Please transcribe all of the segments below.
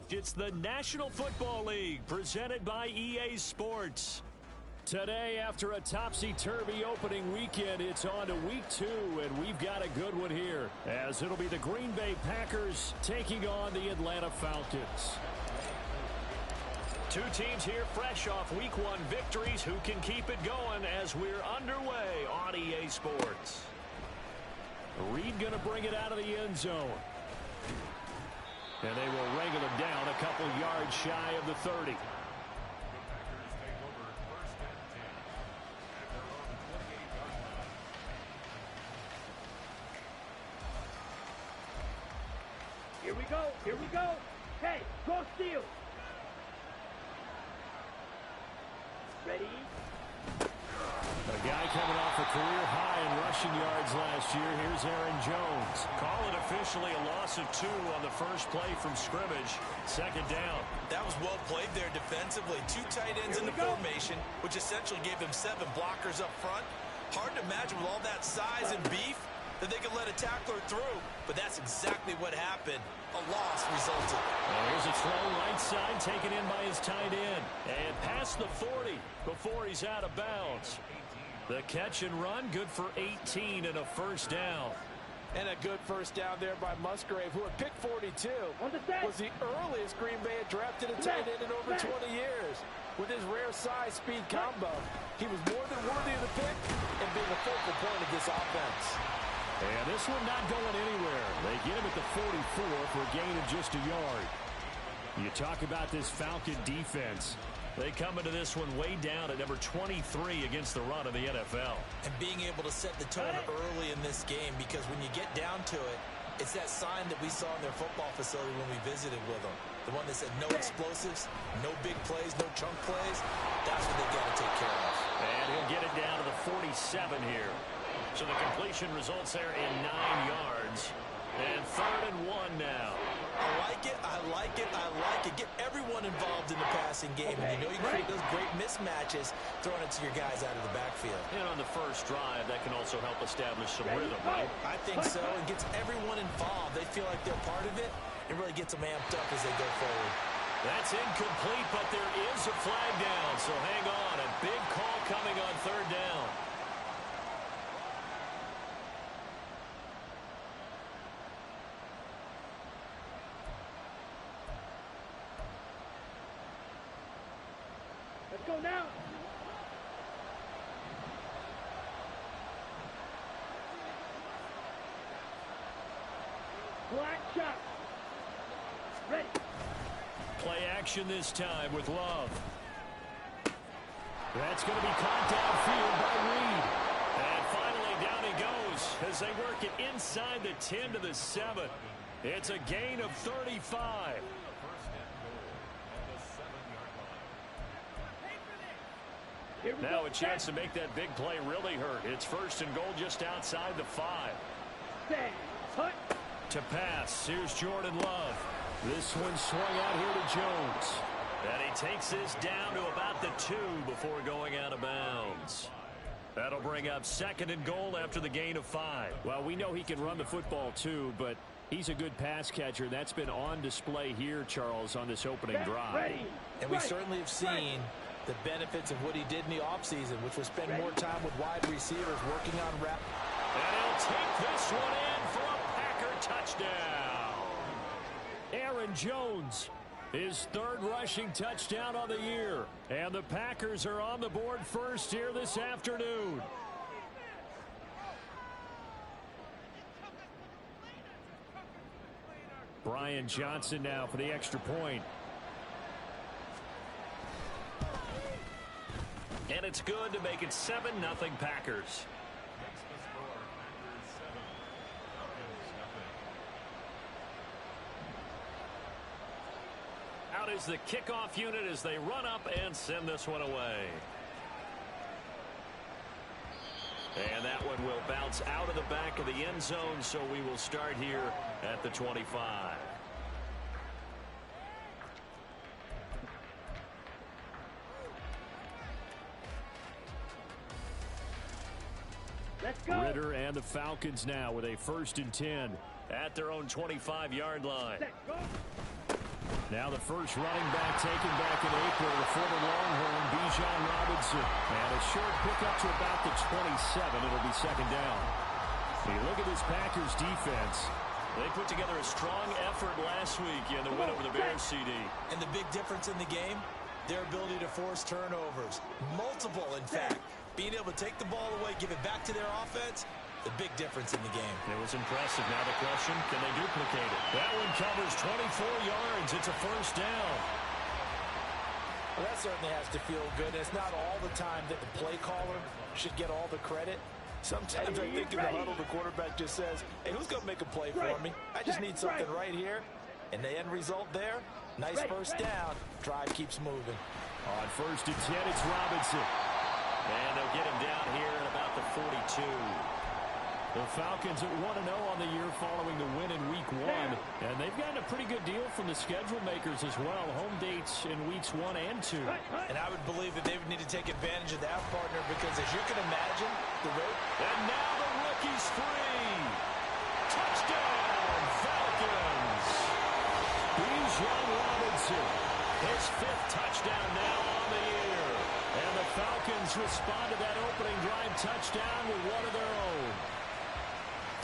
It's the National Football League presented by EA Sports. Today, after a topsy-turvy opening weekend, it's on to week 2, and we've got a good one here, as it'll be the Green Bay Packers taking on the Atlanta Falcons. Two teams here fresh off week 1 victories. Who can keep it going as we're underway on EA Sports? Reed going to bring it out of the end zone. And they will wrangle him down a couple yards shy of the 30. Here we go. Here we go. Hey, go steal. Ready? A guy coming off a career high in rushing yards last year. Here's Aaron Jones. Call it officially a loss of 2 on the first play from scrimmage. Second down. That was well played there defensively. 2 tight ends in the formation, which essentially gave them 7 blockers up front. Hard to imagine with all that size and beef that they could let a tackler through. But that's exactly what happened. A loss resulted. Well, here's a throw right side taken in by his tight end. And past the 40 before he's out of bounds. The catch and run, good for 18 and a first down. And a good first down there by Musgrave, who at pick 42 was the earliest Green Bay had drafted a tight end in over 20 years. With his rare size-speed combo, he was more than worthy of the pick and being a focal point of this offense. And this one not going anywhere. They get him at the 44 for a gain of just a yard. You talk about this Falcon defense. They come into this one way down at number 23 against the run of the NFL. And being able to set the tone early in this game, because when you get down to it, it's that sign that we saw in their football facility when we visited with them. The one that said no explosives, no big plays, no chunk plays. That's what they've got to take care of. And he'll get it down to the 47 here. So the completion results there in 9 yards. And 3rd and 1 now. I like it, I like it, I like it. Get everyone involved in the passing game. And you know you create those great mismatches throwing it to your guys out of the backfield. And on the first drive, that can also help establish some rhythm, right? I think so. It gets everyone involved. They feel like they're part of it. It really gets them amped up as they go forward. That's incomplete, but there is a flag down. So hang on. A big call coming on 3rd down. Let's go now. Black shot. Ready. Play action this time with Love. That's going to be caught downfield by Reed. And finally down he goes as they work it inside the 10 to the 7. It's a gain of 35. Now a chance to make that big play really hurt. It's 1st and goal just outside the 5. To pass, here's Jordan Love. This one swung out here to Jones. And he takes this down to about the 2 before going out of bounds. That'll bring up 2nd and goal after the gain of 5. Well, we know he can run the football too, but he's a good pass catcher. That's been on display here, Charles, on this opening drive. And we certainly have seen the benefits of what he did in the offseason, which was spend more time with wide receivers working on route. And he'll take this one in for a Packer touchdown. Aaron Jones, his 3rd rushing touchdown on the year. And the Packers are on the board first here this afternoon. Brian Johnson now for the extra point. And it's good to make it 7-0 Packers. Out is the kickoff unit as they run up and send this one away. And that one will bounce out of the back of the end zone, so we will start here at the 25. Let's go. Ritter and the Falcons now with a 1st and 10 at their own 25-yard line. Set, go. Now the first running back taken back in April, the former Longhorn, Bijan Robinson. And a short pickup to about the 27. It'll be second down. You look at this Packers defense. They put together a strong effort last week in the win over the Bears, CD. And the big difference in the game, their ability to force turnovers. Multiple, in fact. Being able to take the ball away, give it back to their offense, the big difference in the game. It was impressive. Now the question, can they duplicate it? That one covers 24 yards. It's a first down. Well, that certainly has to feel good. It's not all the time that the play caller should get all the credit. Sometimes I think in the huddle, the quarterback just says, hey, who's going to make a play for me? I just need something right here. And the end result there, nice first down. Drive keeps moving. On first and 10, it's Robinson. And they'll get him down here at about the 42. The Falcons at 1-0 on the year following the win in Week 1. And they've gotten a pretty good deal from the schedule makers as well. Home dates in Weeks 1 and 2. And I would believe that they would need to take advantage of that, partner, because as you can imagine, the road. And now the rookie's free. Touchdown, Falcons. Bijan Robinson, his 5th touchdown now on the year. And the Falcons respond to that opening drive touchdown with one of their own.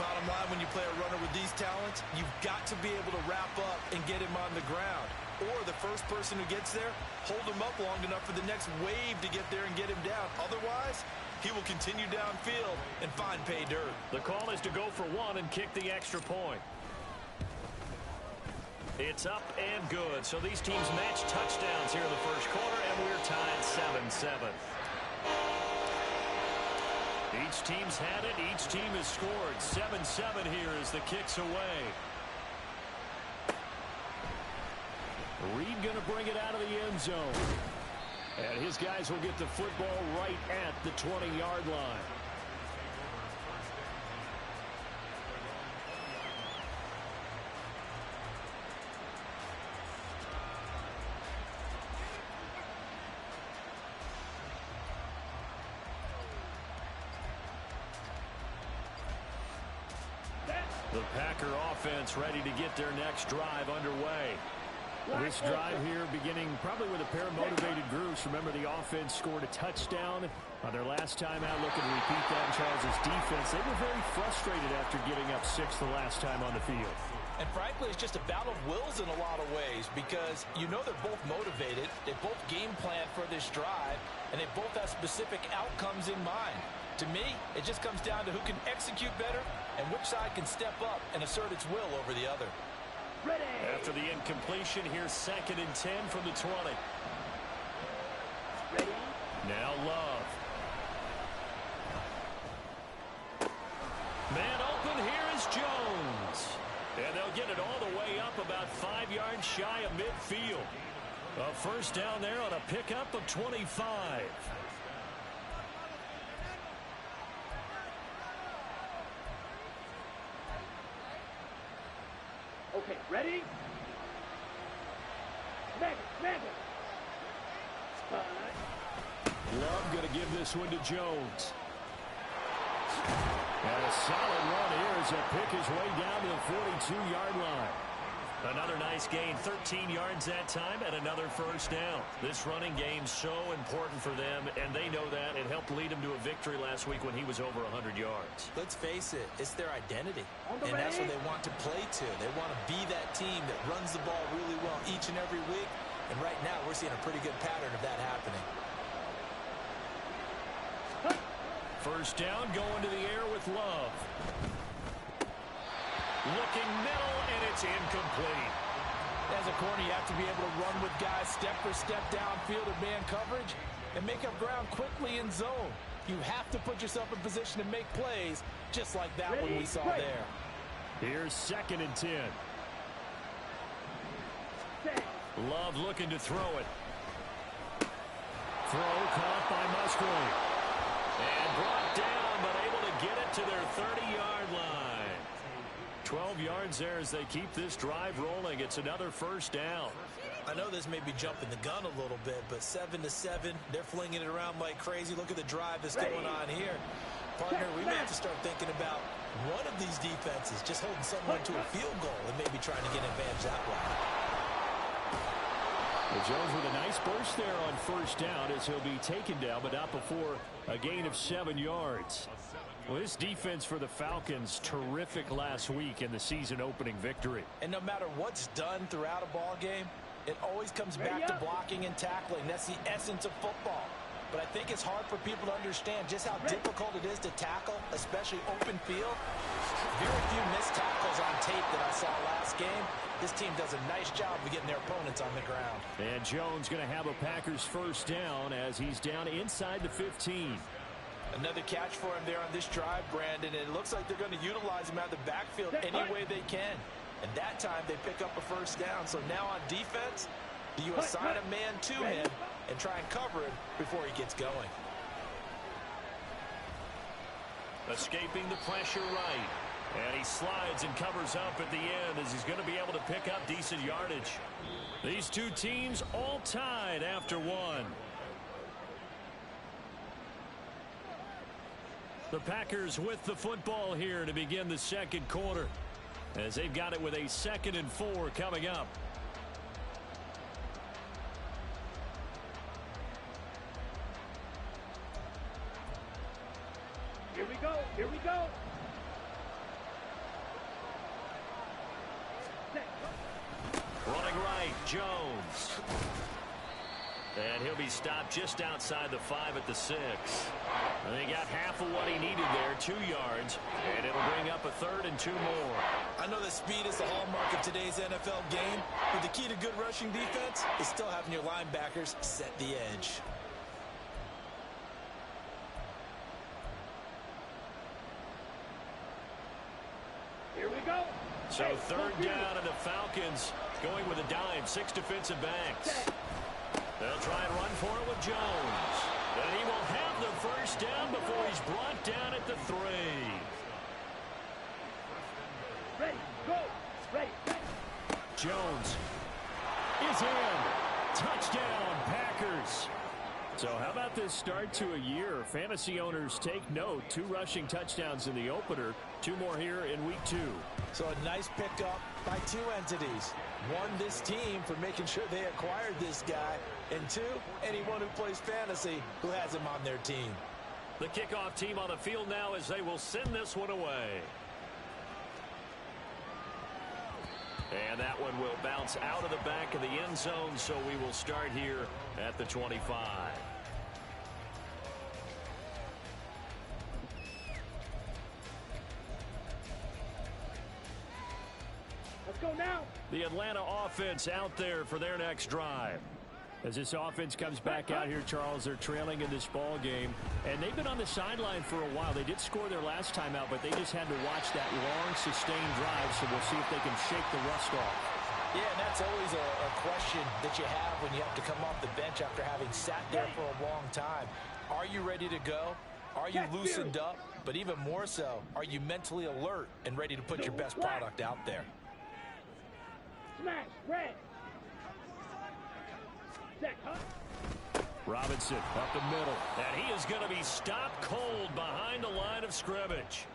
Bottom line, when you play a runner with these talents, you've got to be able to wrap up and get him on the ground. Or the first person who gets there, hold him up long enough for the next wave to get there and get him down. Otherwise, he will continue downfield and find pay dirt. The call is to go for one and kick the extra point. It's up and good. So these teams match touchdowns here in the first quarter, and we're tied 7-7. Each team's had it. Each team has scored. 7-7 here as the kick's away. Reed going to bring it out of the end zone. And his guys will get the football right at the 20-yard line. The Packer offense ready to get their next drive underway. This drive here beginning probably with a pair of motivated groups. Remember, the offense scored a touchdown on their last time out. Looking to repeat that in Charles' defense. They were very frustrated after giving up 6 the last time on the field. And frankly, it's just a battle of wills in a lot of ways because you know they're both motivated. They both game plan for this drive, and they both have specific outcomes in mind. To me, it just comes down to who can execute better and which side can step up and assert its will over the other. Ready. After the incompletion, here's 2nd and 10 from the 20. Ready. Now Love. Man open, here is Jones. And they'll get it all the way up about 5 yards shy of midfield. A first down there on a pickup of 25. Okay, ready? Snag it. Love going to give this one to Jones. And a solid run here as he'll pick his way down to the 42-yard line. Another nice gain, 13 yards that time, and another first down. This running game's so important for them, and they know that. It helped lead them to a victory last week when he was over 100 yards. Let's face it, it's their identity, and that's what they want to play to. They want to be that team that runs the ball really well each and every week, and right now we're seeing a pretty good pattern of that happening. First down, going to the air with Love. Looking middle, and it's incomplete. As a corner, you have to be able to run with guys step for step downfield in man coverage and make up ground quickly in zone. You have to put yourself in position to make plays just like that one we saw there. Here's 2nd and 10. Love looking to throw it. Throw caught by Musgrave. And brought down, but able to get it to their 30-yard line. 12 yards there as they keep this drive rolling. It's another first down. I know this may be jumping the gun a little bit, but 7-7, they're flinging it around like crazy. Look at the drive that's going on here. Partner, we may have to start thinking about one of these defenses just holding someone to a field goal and maybe trying to get an advantage that way. Well, Jones with a nice burst there on first down as he'll be taken down, but not before a gain of 7 yards. Well, this defense for the Falcons, terrific last week in the season opening victory. And no matter what's done throughout a ball game, it always comes back to blocking and tackling. That's the essence of football. But I think it's hard for people to understand just how difficult it is to tackle, especially open field. Very few missed tackles on tape that I saw last game. This team does a nice job of getting their opponents on the ground. And Jones going to have a Packers first down as he's down inside the 15. Another catch for him there on this drive, Brandon. It looks like they're going to utilize him out of the backfield any way they can. And that time they pick up a first down. So now on defense, do you assign a man to him and try and cover him before he gets going? Escaping the pressure right. And he slides and covers up at the end as he's going to be able to pick up decent yardage. These two teams all tied after one. The Packers with the football here to begin the second quarter, as they've got it with a 2nd and 4 coming up. Here we go. Here we go. Running right, Jones. And he'll be stopped just outside the 5 at the 6. And he got half of what he needed there, 2 yards. And it'll bring up a 3rd and 2 more. I know that speed is the hallmark of today's NFL game, but the key to good rushing defense is still having your linebackers set the edge. Here we go. So 3rd down, and the Falcons going with a dime, 6 defensive backs. They'll try and run for it with Jones. And he will have the first down before he's brought down at the 3. Ready, go. Ready. Jones is in. Touchdown, Packers. So how about this start to a year? Fantasy owners take note. 2 rushing touchdowns in the opener. 2 more here in week 2. So a nice pickup by 2 entities. 1, this team for making sure they acquired this guy. And 2, anyone who plays fantasy who has him on their team. The kickoff team on the field now as they will send this one away. And that one will bounce out of the back of the end zone, so we will start here at the 25. Let's go now. The Atlanta offense out there for their next drive. As this offense comes back out here, Charles, they're trailing in this ball game. And they've been on the sideline for a while. They did score their last time out, but they just had to watch that long, sustained drive. So we'll see if they can shake the rust off. Yeah, and that's always a question that you have when you have to come off the bench after having sat there for a long time. Are you ready to go? Are you loosened up? But even more so, are you mentally alert and ready to put your best product out there? Smash, red. Robinson up the middle, and he is going to be stopped cold behind the line of scrimmage.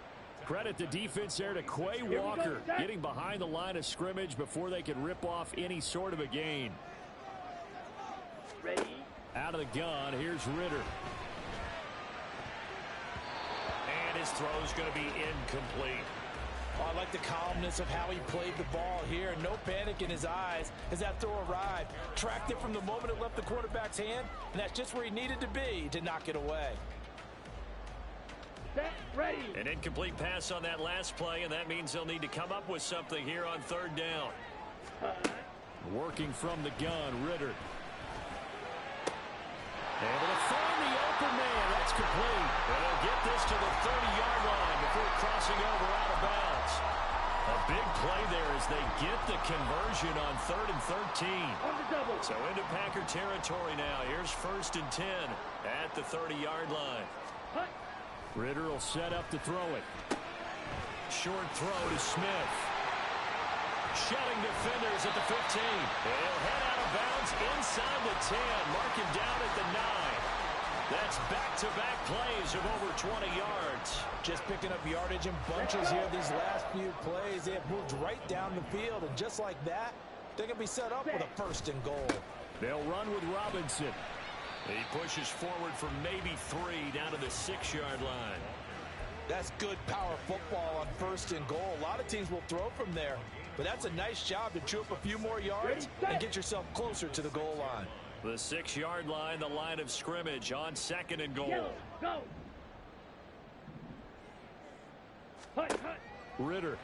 Credit the defense there to Quay Walker getting behind the line of scrimmage before they can rip off any sort of a gain. Ready. Out of the gun, here's Ritter. And his throw's going to be incomplete. Oh, I like the calmness of how he played the ball here. No panic in his eyes as that throw arrived. Tracked it from the moment it left the quarterback's hand, and that's just where he needed to be to knock it away. Set, ready. An incomplete pass on that last play, and that means they'll need to come up with something here on 3rd down. Working from the gun, Ritter. Able to find the open man. That's complete. And they'll get this to the 30-yard line before crossing over out of bounds. A big play there as they get the conversion on 3rd and 13. On the double. So into Packer territory now. Here's 1st and 10 at the 30-yard line. Hut. Ritter will set up to throw it. Short throw to Smith. Shutting defenders at the 15. They'll head out of bounds inside the 10. Mark him down at the 9. That's back-to-back plays of over 20 yards. Just picking up yardage in bunches here these last few plays. They have moved right down the field, and just like that, they're going to be set up with a 1st and goal. They'll run with Robinson. He pushes forward for maybe 3 down to the 6-yard line. That's good power football on 1st and goal. A lot of teams will throw from there, but that's a nice job to chew up a few more yards and get yourself closer to the goal line. The 6-yard line, the line of scrimmage on 2nd and goal. Yellow, go. Hut, hut. Ritter.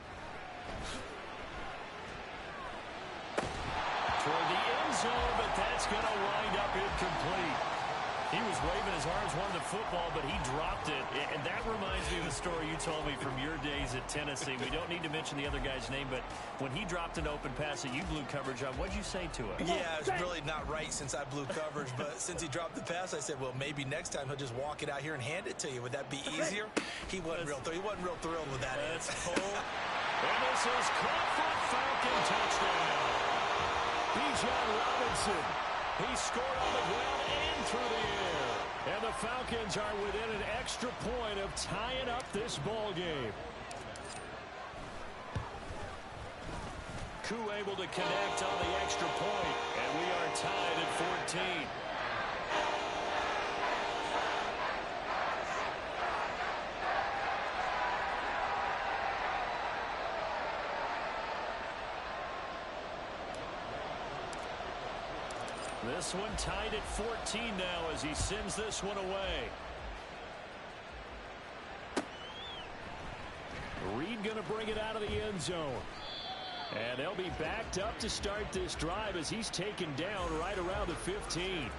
Toward the end zone, but that's going to wind up incomplete. He was waving his arms, wanted the football, but he dropped it. And that reminds me of the story you told me from your days at Tennessee. We don't need to mention the other guy's name, but when he dropped an open pass that you blew coverage on, what'd you say to him? Yeah, it's really not right since I blew coverage, but since he dropped the pass, I said, well, maybe next time he'll just walk it out here and hand it to you. Would that be easier? He wasn't real thrilled with that. That's cold. And this is caught for a Falcon touchdown. Bijan Robinson. He scored on the ground and through the air. And the Falcons are within an extra point of tying up this ball game. Koo able to connect on the extra point, and we are tied at 14. This one tied at 14 now as he sends this one away. Reed going to bring it out of the end zone. And they'll be backed up to start this drive as he's taken down right around the 15.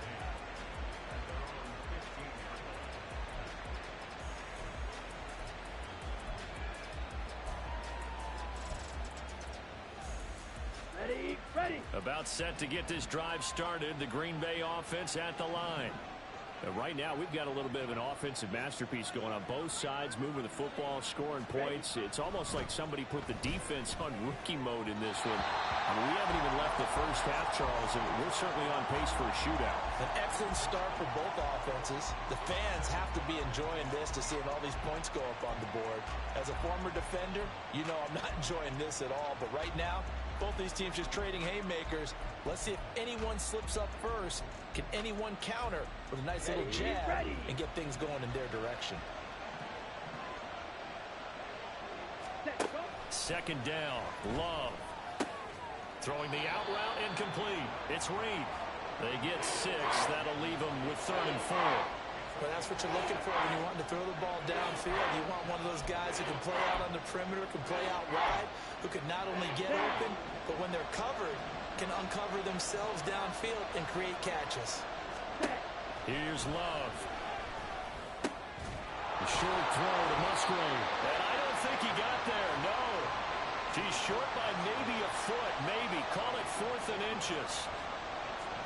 Ready. About set to get this drive started. The Green Bay offense at the line. Right now, we've got a little bit of an offensive masterpiece going on both sides, moving the football, scoring points. It's almost like somebody put the defense on rookie mode in this one. I mean, we haven't even left the first half, Charles, and we're certainly on pace for a shootout. An excellent start for both offenses. The fans have to be enjoying this to seeing all these points go up on the board. As a former defender, you know I'm not enjoying this at all, but right now, both these teams just trading haymakers. Let's see if anyone slips up first. Can anyone counter with a nice little jab and get things going in their direction? Second down, Love. Throwing the out route incomplete. It's Reed. They get 6. That'll leave them with 3rd and 4. But that's what you're looking for when you want to throw the ball downfield. You want one of those guys who can play out on the perimeter, can play out wide, who can not only get open, but when they're covered, can uncover themselves downfield and create catches. Here's Love. The short throw to Musgrave. And I don't think he got there, no. He's short by maybe a foot, maybe. Call it 4th and inches.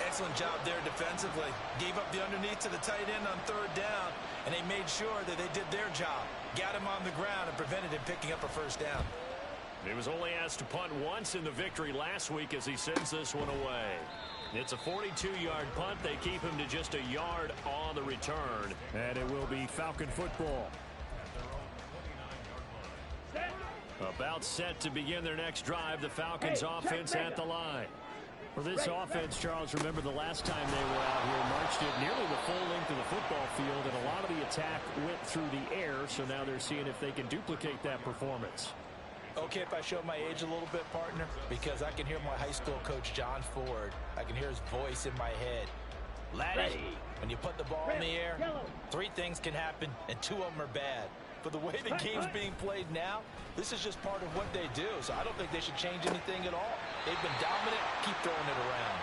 Excellent job there defensively. Gave up the underneath to the tight end on 3rd down, and they made sure that they did their job. Got him on the ground and prevented him picking up a 1st down. He was only asked to punt once in the victory last week as he sends this one away. It's a 42-yard punt. They keep him to just a yard on the return. And it will be Falcon football. About set to begin their next drive. The Falcons offense at the line. For this offense, Charles, remember the last time they were out here, marched it nearly the full length of the football field, and a lot of the attack went through the air, so now they're seeing if they can duplicate that performance. Okay, if I show my age a little bit, partner, because I can hear my high school coach, John Ford. I can hear his voice in my head. Laddie, when you put the ball in the air, 3 things can happen, and 2 of them are bad. But the way the game's being played now, this is just part of what they do, so I don't think they should change anything at all. They've been dominant. Keep throwing it around.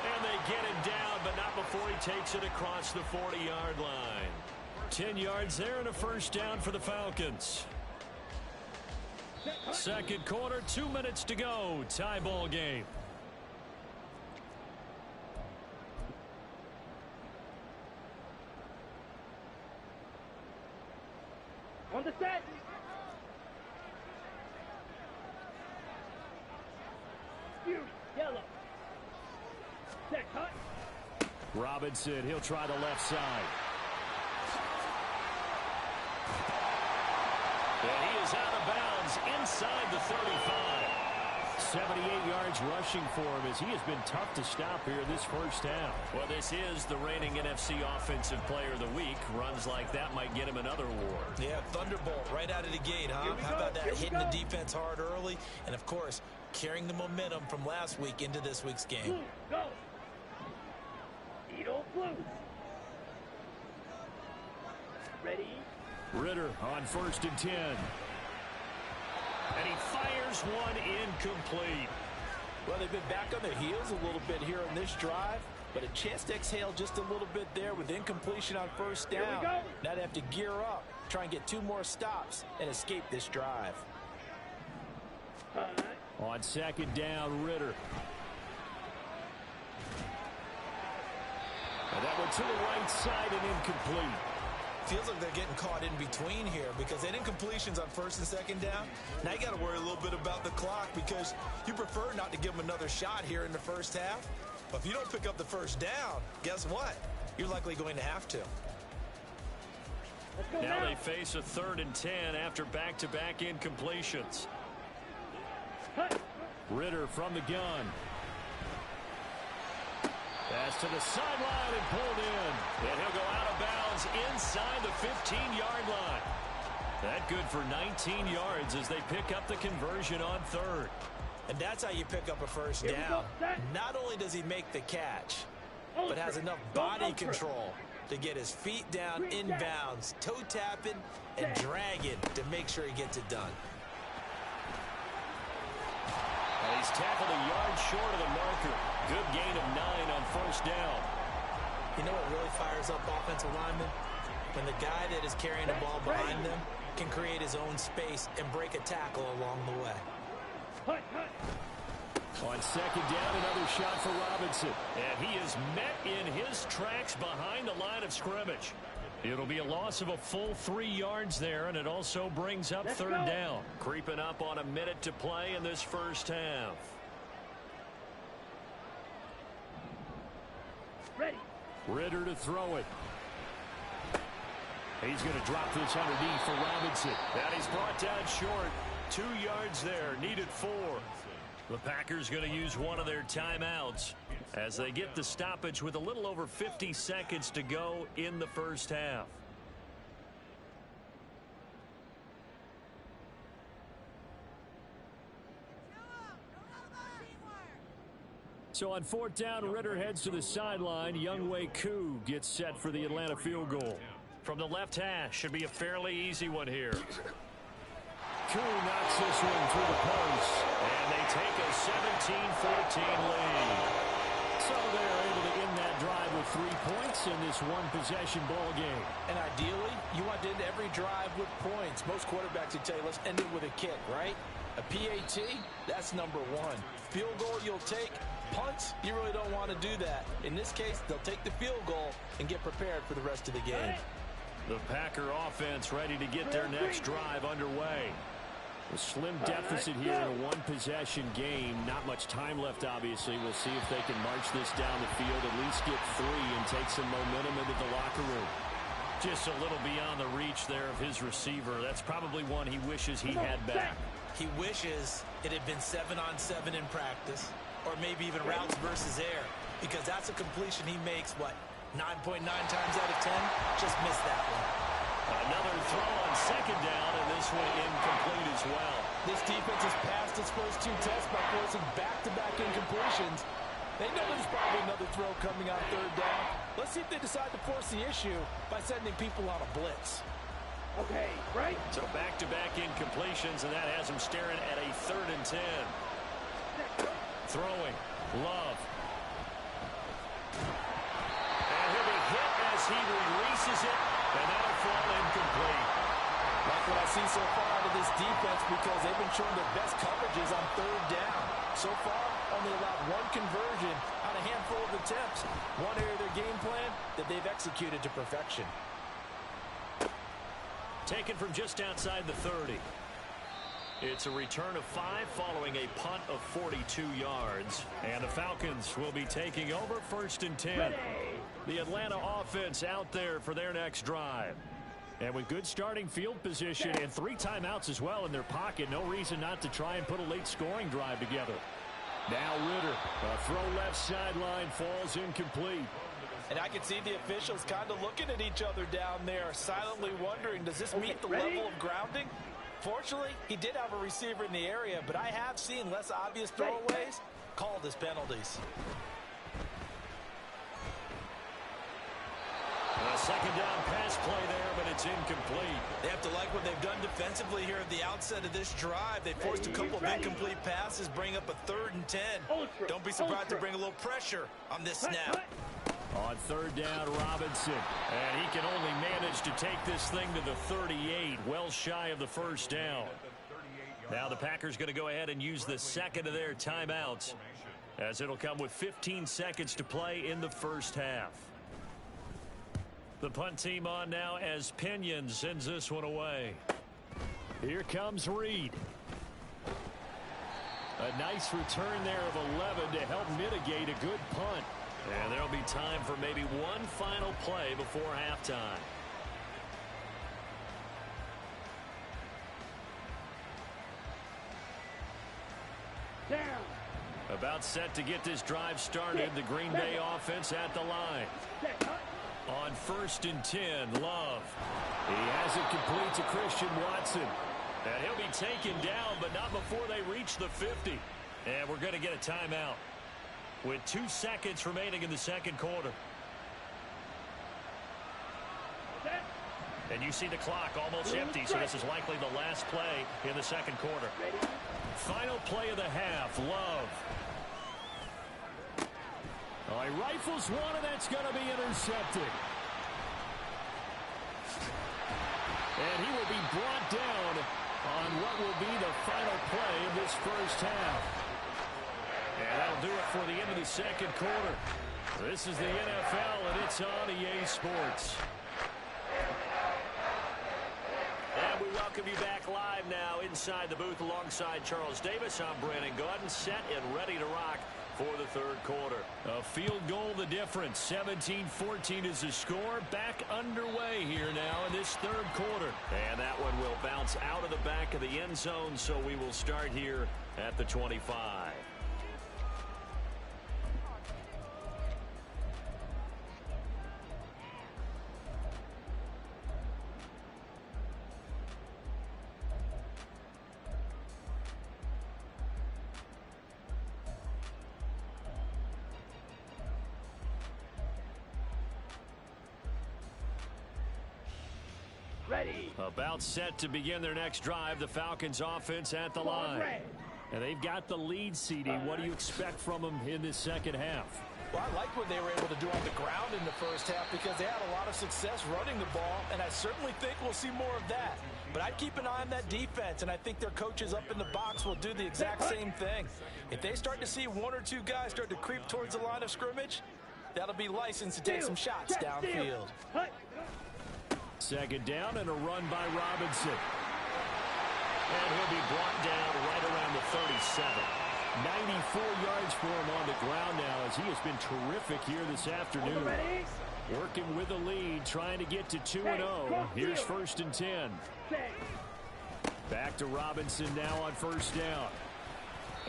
And they get him down, but not before he takes it across the 40-yard line. 10 yards there and a 1st down for the Falcons. Second quarter, 2 minutes to go. Tie ball game. On the set. Yellow. Set cut. Robinson, he'll try the left side. And he is out of bounds inside the 35. 78 yards rushing for him as he has been tough to stop here this first half. Well, this is the reigning NFC Offensive Player of the Week. Runs like that might get him another award. Yeah, Thunderbolt right out of the gate, huh? How about that? Hitting the defense hard early, and of course, carrying the momentum from last week into this week's game. Go. Eat old blue. Ready? Ritter on 1st and 10. And he fires one incomplete. Well, they've been back on their heels a little bit here on this drive, but a chance to exhale just a little bit there with incompletion on 1st down. Now they have to gear up, try and get 2 more stops, and escape this drive. On 2nd down, Ritter. And that one to the right side and incomplete. Feels like they're getting caught in between here because they didn't completions on 1st and 2nd down. Now you got to worry a little bit about the clock because you prefer not to give them another shot here in the first half. But if you don't pick up the 1st down, guess what? You're likely going to have to. Now they face a 3rd and 10 after back-to-back incompletions. Ritter from the gun. Pass to the sideline and pulled in. And he'll go out of bounds inside the 15-yard line. That good for 19 yards as they pick up the conversion on 3rd. And that's how you pick up a 1st down. Not only does he make the catch, but has enough body control to get his feet down inbounds, toe tapping and dragging to make sure he gets it done. And he's tackled a yard short of the marker. Good gain of 9 on 1st down. You know what really fires up offensive linemen? When the guy that is carrying the ball behind them can create his own space and break a tackle along the way. On 2nd down, another shot for Robinson. And he is met in his tracks behind the line of scrimmage. It'll be a loss of a full 3 yards there, and it also brings up 3rd down. Creeping up on a minute to play in this first half. Ready. Ritter to throw it. He's going to drop this underneath for Robinson. And he's brought down short. 2 yards there, needed 4. The Packers going to use one of their timeouts as they get the stoppage with a little over 50 seconds to go in the first half. So on 4th down, Ritter heads to the sideline. Younghoe Koo gets set for the Atlanta field goal. From the left hash, should be a fairly easy one here. Koo knocks this one through the post, and they take a 17-14 lead. So they're able to end that drive with 3 points in this one-possession ball game. And ideally, you want to end every drive with points. Most quarterbacks would tell you, let's end it with a kick, right? A PAT, that's number 1. Field goal you'll take. Punts, you really don't want to do that. In this case, they'll take the field goal and get prepared for the rest of the game. The Packer offense ready to get their next drive underway. A slim deficit here in a one-possession game. Not much time left, obviously. We'll see if they can march this down the field, at least get 3 and take some momentum into the locker room. Just a little beyond the reach there of his receiver. That's probably one he wishes he had back. He wishes it had been 7-on-7 in practice, or maybe even routes versus air, because that's a completion he makes, what, 9.9 times out of 10? Just missed that one. Another throw on 2nd down, and this one incomplete as well. This defense has passed its first 2 tests by forcing back-to-back incompletions. They know there's probably another throw coming on 3rd down. Let's see if they decide to force the issue by sending people on a blitz. Okay, right. So back-to-back incompletions, and that has him staring at a 3rd and 10. Throwing. Love. And he'll be hit as he releases it, and that'll fall incomplete. Like what I see so far out of this defense, because they've been showing their best coverages on 3rd down. So far, only allowed 1 conversion on a handful of attempts. One area of their game plan that they've executed to perfection. Taken from just outside the 30. It's a return of 5 following a punt of 42 yards. And the Falcons will be taking over 1st and 10. The Atlanta offense out there for their next drive. And with good starting field position and 3 timeouts as well in their pocket, no reason not to try and put a late scoring drive together. Now Ritter, a throw left sideline, falls incomplete. And I can see the officials kind of looking at each other down there, silently wondering, does this meet the level of grounding? Fortunately, he did have a receiver in the area, but I have seen less obvious throwaways called as penalties. A second down pass play there, but it's incomplete. They have to like what they've done defensively here at the outset of this drive. They forced a couple of incomplete passes, bring up a 3rd and 10. Don't be surprised to bring a little pressure on this snap. On 3rd down, Robinson. And he can only manage to take this thing to the 38, well shy of the 1st down. Now the Packers going to go ahead and use the second of their timeouts, as it'll come with 15 seconds to play in the 1st half. The punt team on now as Pinion sends this one away. Here comes Reed. A nice return there of 11 to help mitigate a good punt. And there'll be time for maybe one final play before halftime. Down. About set to get this drive started. The Green Bay offense at the line. On 1st and 10, Love. He has it complete to Christian Watson. And he'll be taken down, but not before they reach the 50. And we're going to get a timeout with 2 seconds remaining in the 2nd quarter. And you see the clock almost empty, so this is likely the last play in the 2nd quarter. Final play of the half, Love. Oh, he rifles one, and that's going to be intercepted. And he will be brought down on what will be the final play of this 1st half. And that'll do it for the end of the 2nd quarter. This is the NFL, and it's on EA Sports. And we welcome you back live now inside the booth alongside Charles Davis. I'm Brandon Gaudin, set and ready to rock for the 3rd quarter. A field goal the difference. 17-14 is the score. Back underway here now in this 3rd quarter. And that one will bounce out of the back of the end zone, so we will start here at the 25. Ready. About set to begin their next drive. The Falcons offense at the line. And they've got the lead, CD. What do you expect from them in this 2nd half? Well, I like what they were able to do on the ground in the 1st half because they had a lot of success running the ball, and I certainly think we'll see more of that. But I'd keep an eye on that defense, and I think their coaches up in the box will do the exact same thing. If they start to see 1 or 2 guys start to creep towards the line of scrimmage, that'll be licensed to take some shots downfield. 2nd down and a run by Robinson. And he'll be brought down right around the 37. 94 yards for him on the ground now, as he has been terrific here this afternoon. Working with the lead, trying to get to 2-0. Here's 1st and 10. Back to Robinson now on 1st down.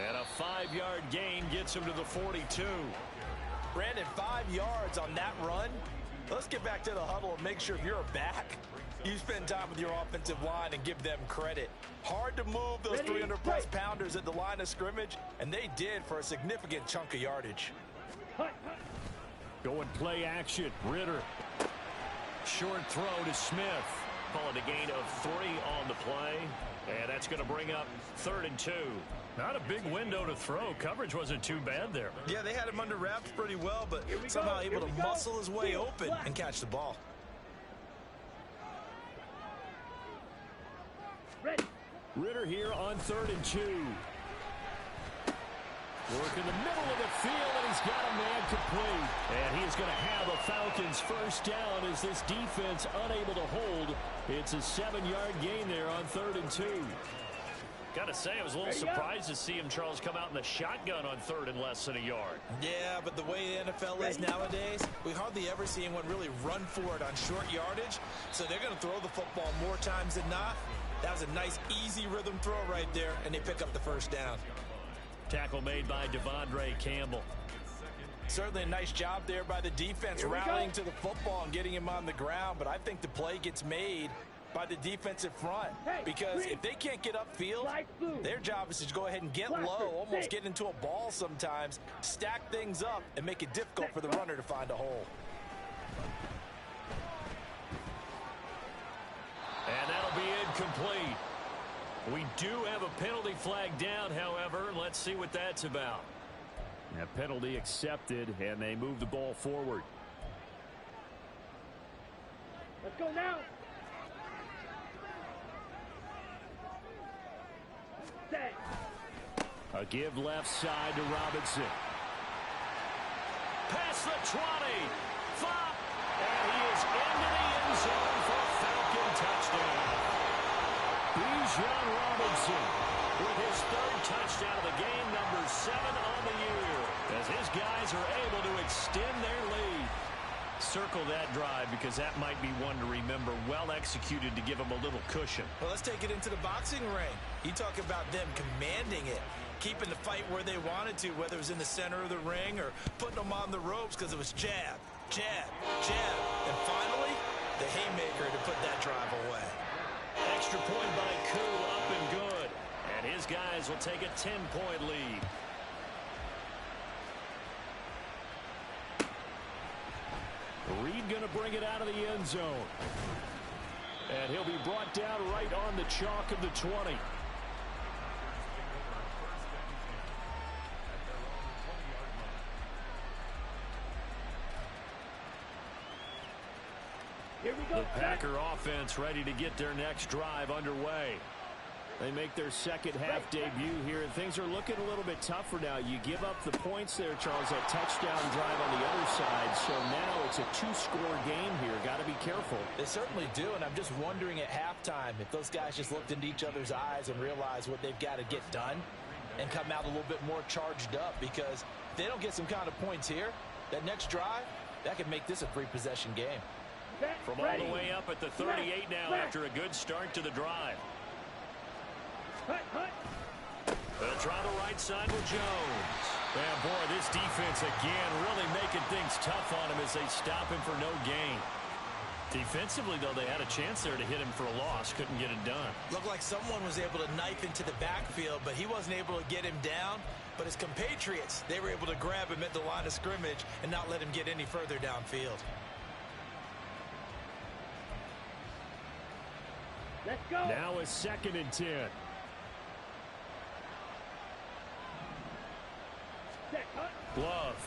And a 5-yard gain gets him to the 42. Brandon, 5 yards on that run. Let's get back to the huddle and make sure if you're a back, you spend time with your offensive line and give them credit. Hard to move those 300-plus pounders at the line of scrimmage, and they did for a significant chunk of yardage. Going play action. Ritter. Short throw to Smith. Calling a gain of 3 on the play. And that's going to bring up 3rd and 2. Not a big window to throw. Coverage wasn't too bad there. Yeah, they had him under wraps pretty well, but somehow able to muscle his way open and catch the ball. Ritter here on 3rd and 2. Work in the middle of the field, and he's got a man complete. And he is going to have a Falcons 1st down as this defense unable to hold. It's a 7-yard gain there on 3rd and 2. Gotta say, I was a little surprised to see him, Charles, come out in the shotgun on 3rd and less than a yard. Yeah, but the way the NFL is nowadays, we hardly ever see anyone really run for it on short yardage. So they're going to throw the football more times than not. That was a nice, easy rhythm throw right there, and they pick up the first down. Tackle made by Devondre Campbell. Certainly a nice job there by the defense, rallying to the football and getting him on the ground. But I think the play gets made by the defensive front, because if they can't get upfield, their job is to go ahead and get low, almost get into a ball sometimes, stack things up, and make it difficult for the runner to find a hole. And that'll be incomplete. We do have a penalty flag down, however. Let's see what that's about. That penalty accepted, and they move the ball forward. Let's go now. A give left side to Robinson. Past the 20. Flop. And he is into the end zone for a Falcon touchdown. Bijan Robinson with his 3rd touchdown of the game, number 7 on the year, as his guys are able to extend their lead. Circle that drive, because that might be one to remember. Well executed to give them a little cushion. Well, let's take it into the boxing ring. You talk about them commanding it, keeping the fight where they wanted to, whether it was in the center of the ring or putting them on the ropes, because it was jab, jab, jab. And finally, the haymaker to put that drive away. Extra point by Koo, up and good. And his guys will take a 10-point lead. Reed going to bring it out of the end zone. And he'll be brought down right on the chalk of the 20. Here we go. The Packer offense ready to get their next drive underway. They make their second half debut here, and things are looking a little bit tougher now. You give up the points there, Charles, that touchdown drive on the other side. So now it's a 2-score game here. Got to be careful. They certainly do, and I'm just wondering at halftime if those guys just looked into each other's eyes and realized what they've got to get done and come out a little bit more charged up, because if they don't get some kind of points here, that next drive, that could make this a 3-possession game. From all the way up at the 38 now after a good start to the drive. They'll try the right side with Jones. And boy, this defense again really making things tough on him as they stop him for no gain. Defensively, though, they had a chance there to hit him for a loss. Couldn't get it done. Looked like someone was able to knife into the backfield, but he wasn't able to get him down. But his compatriots, they were able to grab him at the line of scrimmage and not let him get any further downfield. Let's go. Now a 2nd and 10. Glove.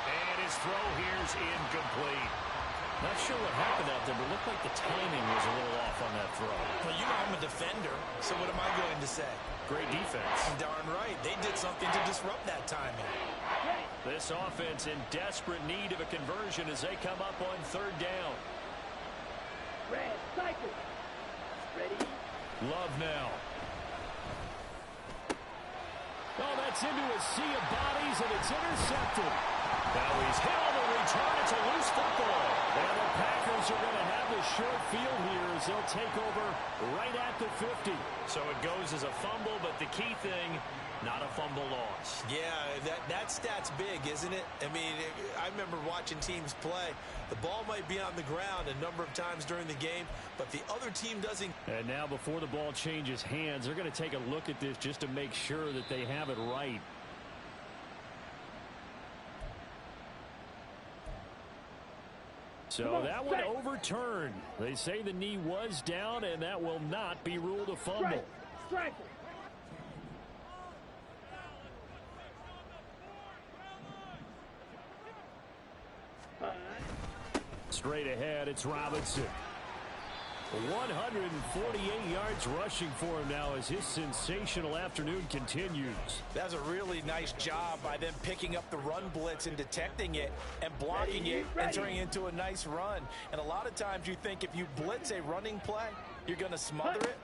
And his throw here's incomplete. Not sure what happened out there, but it looked like the timing was a little off on that throw. Well, you know I'm a defender, so what am I going to say? Great defense. Darn right. They did something to disrupt that timing. This offense in desperate need of a conversion as they come up on 3rd down. Red cycle. Ready? Love now. Oh, that's into a sea of bodies, and it's intercepted. Now he's hit on the return. It's a loose football. And the Packers are going to have the short field here as they'll take over right at the 50. So it goes as a fumble, but the key thing, not a fumble loss. Yeah, that stat's big, isn't it? I mean, I remember watching teams play. The ball might be on the ground a number of times during the game, but the other team doesn't. And now before the ball changes hands, they're going to take a look at this just to make sure that they have it right. So that one overturned. They say the knee was down, and that will not be ruled a fumble. Strike. Straight ahead, it's Robinson. 148 yards rushing for him now as his sensational afternoon continues. That's a really nice job by them picking up the run blitz and detecting it and blocking it and turning it into a nice run. And a lot of times you think if you blitz a running play, you're going to smother it.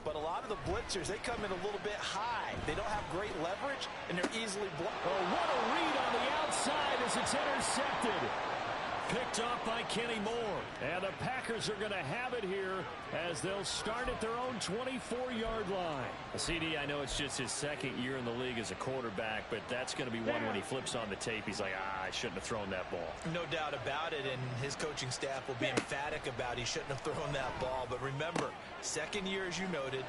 But a lot of the blitzers, they come in a little bit high. They don't have great leverage, and they're easily blocked. Oh, what a read on the outside as it's intercepted. Picked off by Kenny Moore. And the Packers are going to have it here as they'll start at their own 24-yard line. CD, I know it's just his second year in the league as a quarterback, but that's going to be one when he flips on the tape. He's like, I shouldn't have thrown that ball. No doubt about it, and his coaching staff will be emphatic about he shouldn't have thrown that ball. But remember, second year, as you noted,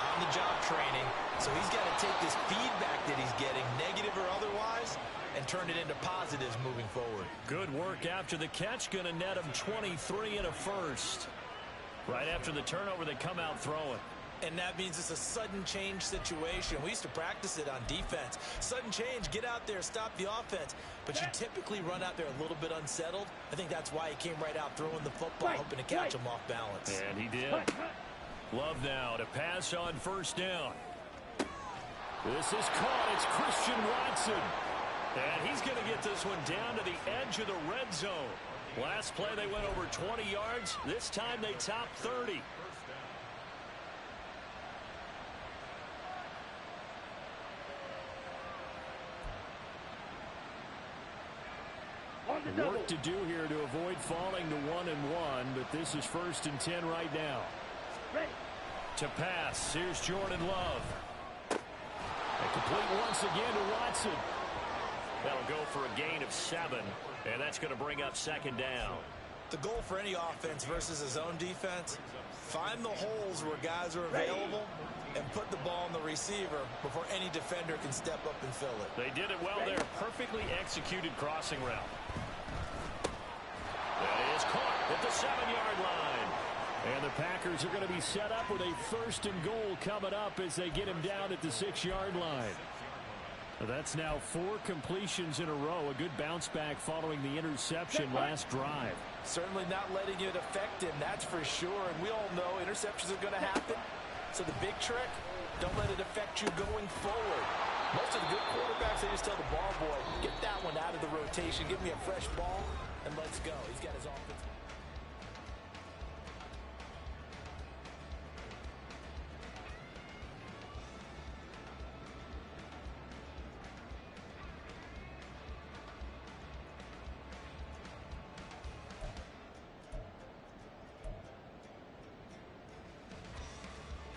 on-the-job training, so he's got to take this feedback that he's getting, negative or otherwise, and turn it into positives moving forward. Good work after the catch. Going to net him 23 and a first. Right after the turnover, they come out throwing. And that means it's a sudden change situation. We used to practice it on defense. Sudden change, get out there, stop the offense. But you typically run out there a little bit unsettled. I think that's why he came right out throwing the football, hoping to catch him off balance. And he did. Love now to pass on first down. This is caught. It's Christian Watson. And he's going to get this one down to the edge of the red zone. Last play they went over 20 yards. This time they topped 30. Work to do here to avoid falling to 1-1, but this is 1st and 10 right now. To pass, here's Jordan Love. And complete once again to Watson. That'll go for a gain of 7, and that's going to bring up 2nd down. The goal for any offense versus a zone defense, find the holes where guys are available and put the ball in the receiver before any defender can step up and fill it. They did it well there. Perfectly executed crossing route. That is caught at the 7-yard line. And the Packers are going to be set up with a 1st and goal coming up as they get him down at the 6-yard line. That's now 4 completions in a row. A good bounce back following the interception last drive. Certainly not letting it affect him, that's for sure. And we all know interceptions are going to happen. So the big trick, don't let it affect you going forward. Most of the good quarterbacks, they just tell the ball boy, get that one out of the rotation, give me a fresh ball, and let's go. He's got his offense.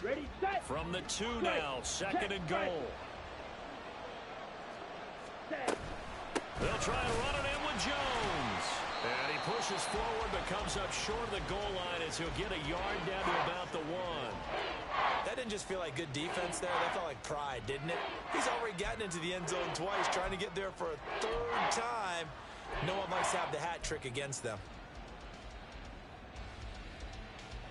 Ready, set. From the 2 now, 2nd and goal. They'll try and run it in with Jones. And he pushes forward but comes up short of the goal line as he'll get a yard down to about the 1. That didn't just feel like good defense there. That felt like pride, didn't it? He's already gotten into the end zone twice, trying to get there for a 3rd time. No one likes to have the hat trick against them.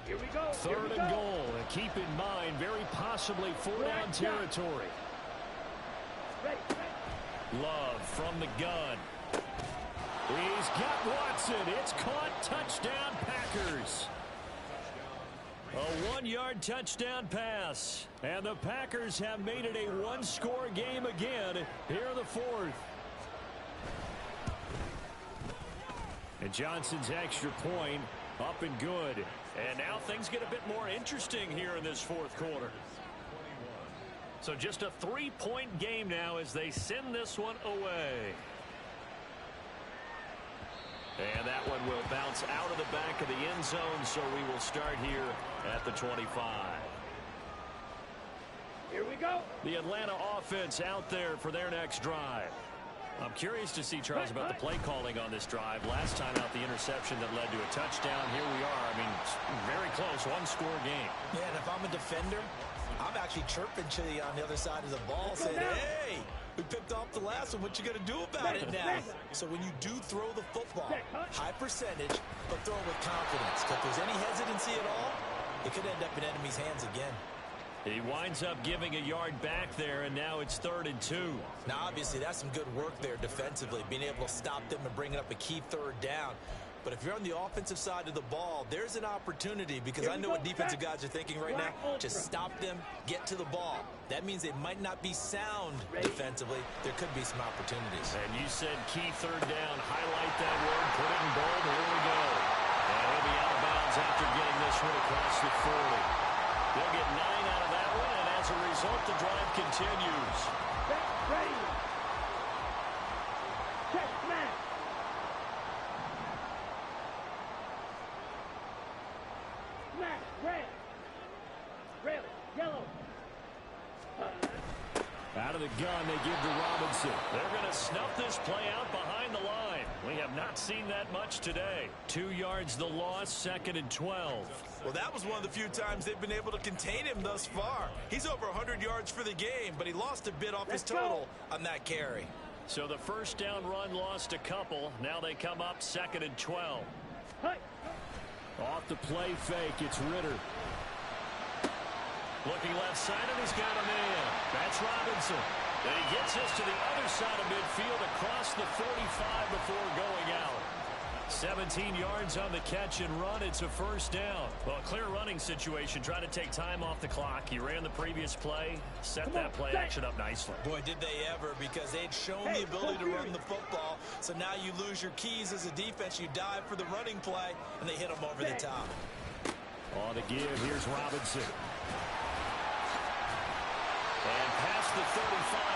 Here we go. 3rd and goal. And keep in mind, very possibly 4-down territory. Love from the gun. He's got Watson. It's caught. Touchdown, Packers. A 1-yard touchdown pass. And the Packers have made it a 1-score game again here in the 4th. And Johnson's extra point up and good. And now things get a bit more interesting here in this 4th quarter. So just a 3-point game now as they send this one away. And that one will bounce out of the back of the end zone, so we will start here at the 25. Here we go. The Atlanta offense out there for their next drive. I'm curious to see, Charles, about the play calling on this drive. Last time out, the interception that led to a touchdown. Here we are. I mean, very close, 1-score game. Yeah, and if I'm a defender, I'm actually chirping to you on the other side of the ball, saying, hey, we picked off the last one. What you going to do about it now? So when you do throw the football, high percentage, but throw it with confidence. If there's any hesitancy at all, it could end up in enemy's hands again. He winds up giving a yard back there, and now it's 3rd and 2. Now, obviously, that's some good work there defensively, being able to stop them and bringing up a key 3rd down. But if you're on the offensive side of the ball, there's an opportunity because I know what defensive guys are thinking right now. Just stop them, get to the ball. That means they might not be sound defensively. There could be some opportunities. And you said key third down. Highlight that word. Put it in bold. Here we go. And he'll be out of bounds after getting this one across the 40. They'll get 9 out of that one, and as a result, the drive continues. Ready. Check, smash. Smash, red, yellow. Out of the gun, they give to Robinson. They're going to snuff this play out behind the line. We have not seen that much today. 2 yards the loss, 2nd and 12. Well, that was one of the few times they've been able to contain him thus far. He's over 100 yards for the game, but he lost a bit off his total on that carry. So the first down run lost a couple. Now they come up 2nd and 12. Off the play fake, it's Ritter. Looking left side, and he's got a man. That's Robinson. And he gets us to the other side of midfield across the 45 before going out. 17 yards on the catch and run. It's a first down. Well, a clear running situation. Trying to take time off the clock. He ran the previous play, set that play action up nicely. Boy, did they ever, because they'd shown the ability to run the football. So now you lose your keys as a defense. You dive for the running play, and they hit him over the top. On the give, here's Robinson. And past the 35,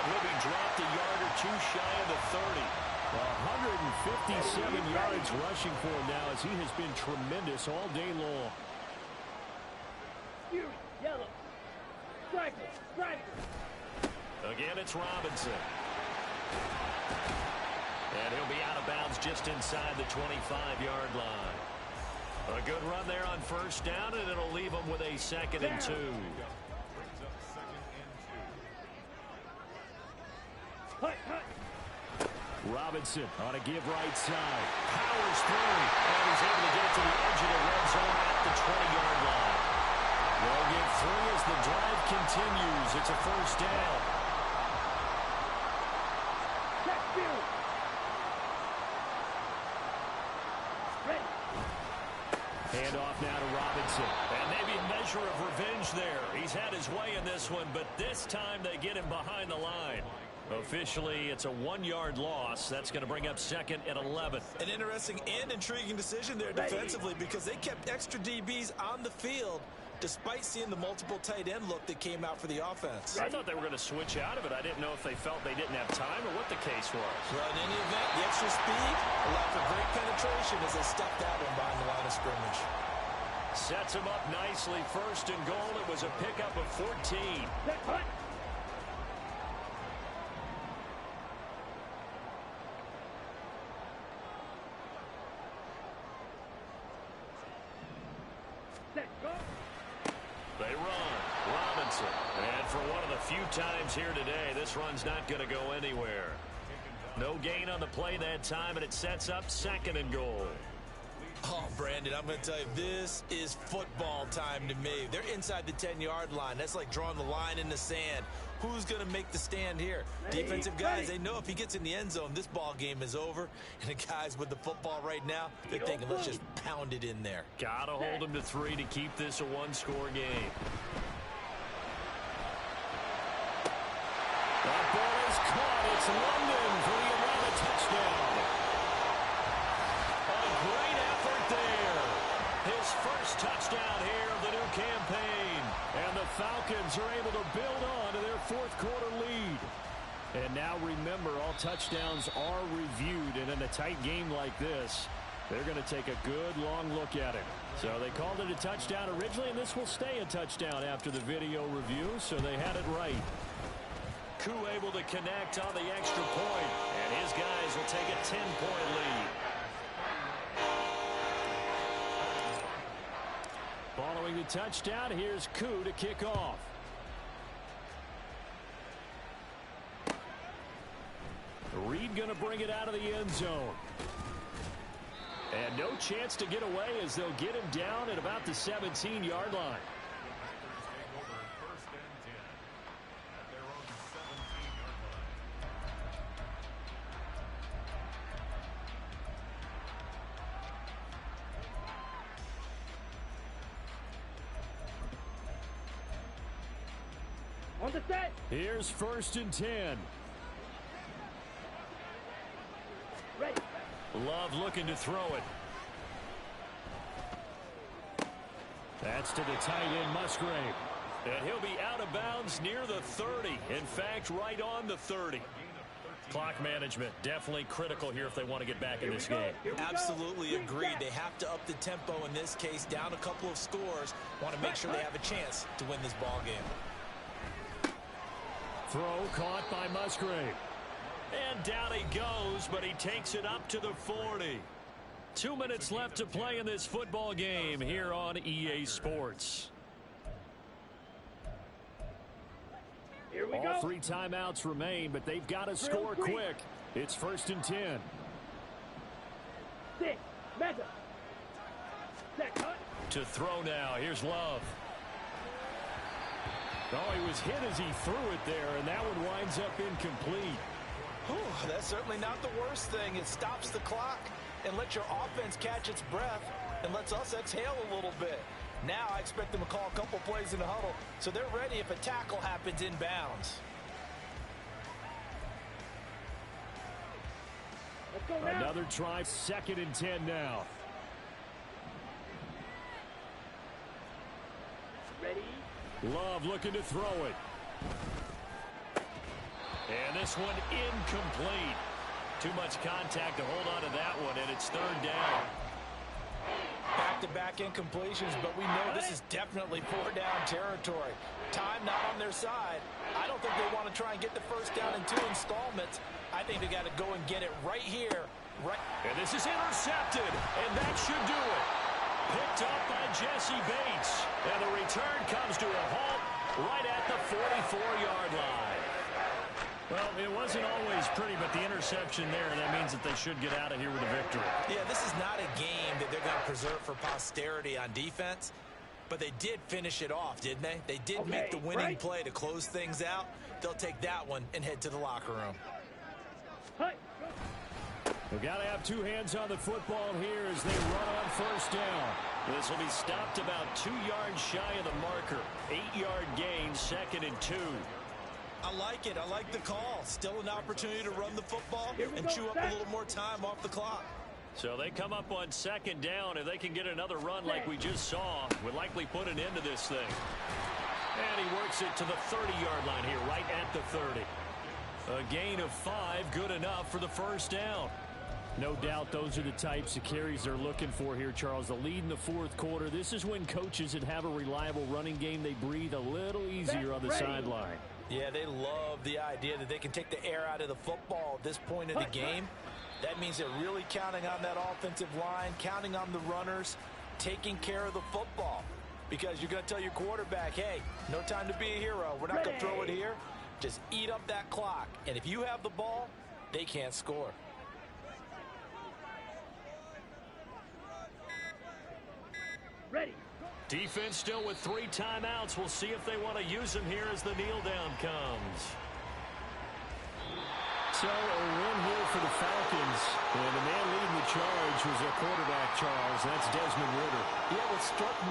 he'll be dropped a yard or two shy of the 30. 157 yards rushing for him now, as he has been tremendous all day long. Yellow. Striker. Again, it's Robinson. And he'll be out of bounds just inside the 25-yard line. A good run there on first down, and it'll leave him with a 2nd and 2. Robinson on a give right side. Powers through. And he's able to get it to the edge of the red zone at the 20-yard line. They'll get 3 as the drive continues. It's a first down. Hand off now to Robinson. And maybe a measure of revenge there. He's had his way in this one, but this time they get him behind the line. Officially, it's a 1-yard loss. That's going to bring up 2nd and 11. An interesting and intriguing decision there defensively, because they kept extra DBs on the field despite seeing the multiple tight end look that came out for the offense. I thought they were going to switch out of it. I didn't know if they felt they didn't have time or what the case was. Well, in any event, the extra speed allowed for great penetration as they stepped out and behind the line of scrimmage. Sets him up nicely. 1st and goal. It was a pickup of 14. They run. Robinson. And for one of the few times here today, this run's not going to go anywhere. No gain on the play that time, and it sets up 2nd and goal. Oh, Brandon, I'm going to tell you, this is football time to me. They're inside the 10-yard line. That's like drawing the line in the sand. Who's going to make the stand here? Defensive guys, they know if he gets in the end zone, this ball game is over. And the guys with the football right now, they're thinking, let's just pound it in there. Got to hold him to 3 to keep this a one-score game. That ball is caught. It's London for the 11th touchdown. A great effort there. His first touchdown here of the new campaign. And the Falcons are able to build on to their 4th quarter lead. And now remember, all touchdowns are reviewed. And in a tight game like this, they're going to take a good long look at it. So they called it a touchdown originally, and this will stay a touchdown after the video review. So they had it right. Koo able to connect on the extra point, and his guys will take a 10-point lead. Following the touchdown, here's Koo to kick off. Reed going to bring it out of the end zone. And no chance to get away as they'll get him down at about the 17-yard line. On the set. Here's 1st and 10. Ready. Love looking to throw it. That's to the tight end, Musgrave. And he'll be out of bounds near the 30. In fact, right on the 30. Clock management definitely critical here if they want to get back in this game. Absolutely agreed. They have to up the tempo in this case, down a couple of scores. Want to make sure they have a chance to win this ball game. Throw caught by Musgrave. And down he goes, but he takes it up to the 40. 2 minutes left to play in this football game here on EA Sports. Here we All go. 3 timeouts remain, but they've got to score quick. It's 1st and 10. 6. Madden. Set cut. To throw now. Here's Love. Oh, he was hit as he threw it there, and that one winds up incomplete. Whew, that's certainly not the worst thing. It stops the clock and lets your offense catch its breath and lets us exhale a little bit. Now I expect them to call a couple plays in the huddle so they're ready if a tackle happens inbounds. Let's go now. Another try, 2nd and 10 now. Ready. Love looking to throw it. And this one incomplete. Too much contact to hold on to that one, and it's 3rd down. Back-to-back incompletions, but we know this is definitely 4-down territory. Time not on their side. I don't think they want to try and get the 1st down in 2 installments. I think they got to go and get it right here. Right. And this is intercepted, and that should do it. Picked up by Jesse Bates. And the return comes to a halt right at the 44-yard line. Well, it wasn't always pretty, but the interception there, that means that they should get out of here with a victory. Yeah, this is not a game that they're going to preserve for posterity on defense, but they did finish it off, didn't they? They did make the winning play to close things out. They'll take that one and head to the locker room. We've got to have 2 hands on the football here as they run on 1st down. This will be stopped about 2 yards shy of the marker. 8-yard gain, 2nd and 2. I like it. I like the call. Still an opportunity to run the football and chew up a little more time off the clock. So they come up on 2nd down. If they can get another run like we just saw, would likely put an end to this thing. And he works it to the 30-yard line here, right at the 30. A gain of 5, good enough for the 1st down. No doubt those are the types of carries they're looking for here, Charles. The lead in the 4th quarter. This is when coaches that have a reliable running game, they breathe a little easier on the sideline. Yeah, they love the idea that they can take the air out of the football at this point of the game. That means they're really counting on that offensive line, counting on the runners, taking care of the football. Because you're going to tell your quarterback, hey, no time to be a hero. We're not going to throw it here. Just eat up that clock. And if you have the ball, they can't score. Ready. Defense still with 3 timeouts. We'll see if they want to use them here as the kneel down comes. So a win here for the Falcons. And the man leading the charge was their quarterback, Charles. That's Desmond Ridder. Yeah, what struck me